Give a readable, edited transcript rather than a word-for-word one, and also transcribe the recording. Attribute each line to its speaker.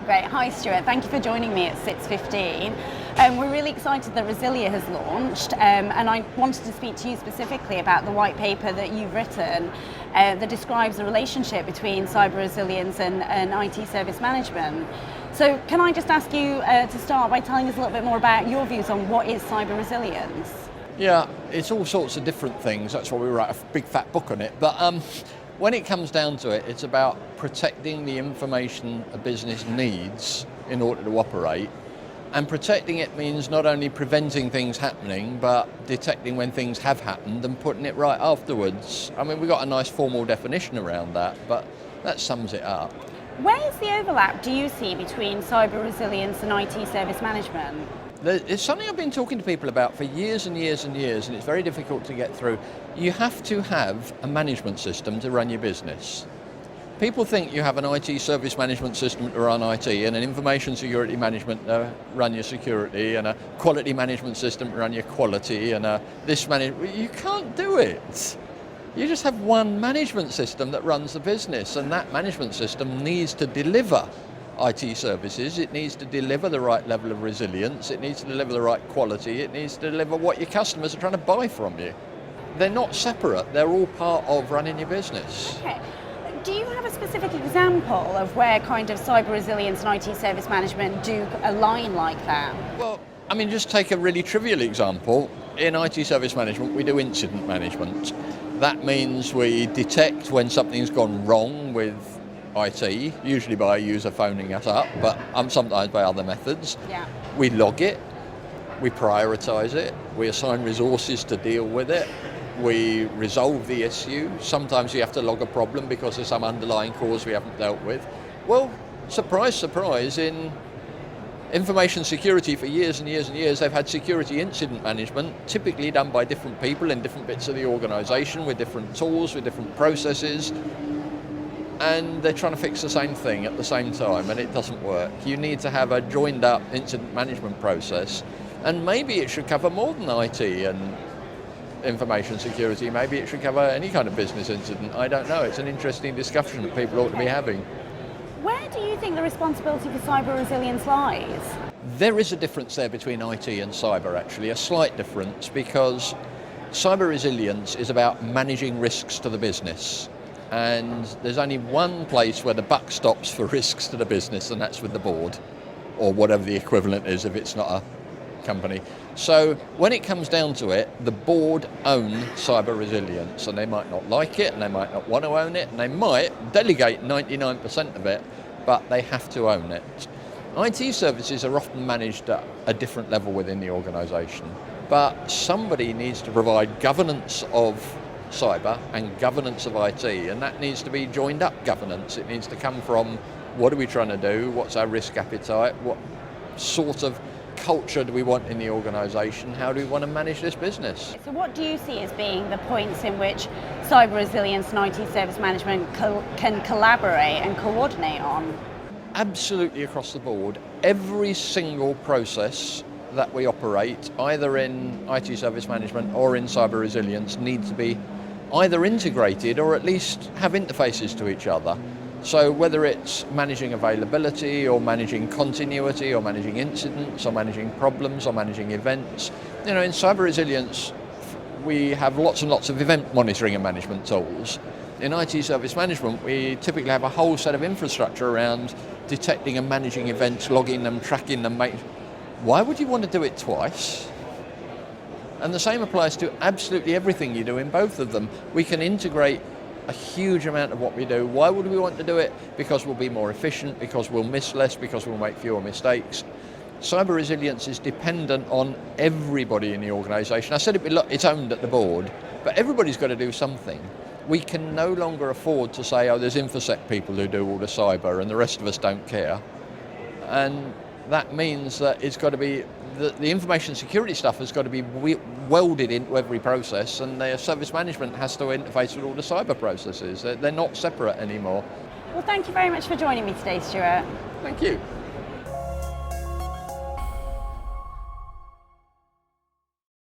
Speaker 1: Great. Hi Stuart, thank you for joining me at 6:15. We're really excited that RESILIA has launched and I wanted to speak to you specifically about the white paper that you've written that describes the relationship between cyber resilience and IT service management. So can I just ask you to start by telling us a little bit more about your views on what is cyber resilience?
Speaker 2: Yeah, it's all sorts of different things. That's why we write a big fat book on it. But when it comes down to it, it's about protecting the information a business needs in order to operate. And protecting it means not only preventing things happening, but detecting when things have happened and putting it right afterwards. I mean, we've got a nice formal definition around that, but that sums it up.
Speaker 1: Where is the overlap, do you see, between cyber resilience and IT service management?
Speaker 2: It's something I've been talking to people about for years and years and years, and it's very difficult to get through. You have to have a management system to run your business. People think you have an IT service management system to run IT and an information security management to run your security and a quality management system to run your quality and this management. You can't do it. You just have one management system that runs the business, and that management system needs to deliver IT services, it needs to deliver the right level of resilience, it needs to deliver the right quality, it needs to deliver what your customers are trying to buy from you. They're not separate, they're all part of running your business.
Speaker 1: Okay. Do you have a specific example of where kind of cyber resilience and IT service management do align like that?
Speaker 2: Well, I mean, just take a really trivial example. In IT service management, we do incident management. That means we detect when something's gone wrong with IT, usually by a user phoning us up, but sometimes by other methods.
Speaker 1: Yeah.
Speaker 2: We log it, we prioritise it, we assign resources to deal with it, we resolve the issue. Sometimes you have to log a problem because there's some underlying cause we haven't dealt with. Well, surprise, surprise, in information security for years and years and years, they've had security incident management, typically done by different people in different bits of the organisation, with different tools, with different processes. And they're trying to fix the same thing at the same time, and it doesn't work. You need to have a joined up incident management process, and maybe it should cover more than IT and information security. Maybe it should cover any kind of business incident. I don't know. It's an interesting discussion that people ought to be having.
Speaker 1: Where do you think the responsibility for cyber resilience lies?
Speaker 2: There is a difference there between IT and cyber, actually, a slight difference, because cyber resilience is about managing risks to the business. And there's only one place where the buck stops for risks to the business, and that's with the board, or whatever the equivalent is if it's not a company. So when it comes down to it, the board own cyber resilience, and they might not like it, and they might not want to own it, and they might delegate 99% of it, but they have to own it. IT services are often managed at a different level within the organisation, but somebody needs to provide governance of cyber and governance of IT, and that needs to be joined up governance. It needs to come from what are we trying to do, what's our risk appetite, what sort of culture do we want in the organisation, how do we want to manage this business.
Speaker 1: So what do you see as being the points in which cyber resilience and IT service management can collaborate and coordinate on?
Speaker 2: Absolutely across the board. Every single process that we operate, either in IT service management or in cyber resilience, needs to be either integrated or at least have interfaces to each other. So whether it's managing availability or managing continuity or managing incidents or managing problems or managing events. You know, in cyber resilience, we have lots and lots of event monitoring and management tools. In IT service management, we typically have a whole set of infrastructure around detecting and managing events, logging them, tracking them. Why would you want to do it twice? And the same applies to absolutely everything you do in both of them. We can integrate a huge amount of what we do. Why would we want to do it? Because we'll be more efficient, because we'll miss less, because we'll make fewer mistakes. Cyber resilience is dependent on everybody in the organisation. I said it's owned at the board, but everybody's got to do something. We can no longer afford to say, oh, there's InfoSec people who do all the cyber and the rest of us don't care. And that means that it's got to be, the information security stuff has got to be welded into every process, and the service management has to interface with all the cyber processes. They're not separate anymore.
Speaker 1: Well, thank you very much for joining me today, Stuart.
Speaker 2: Thank you.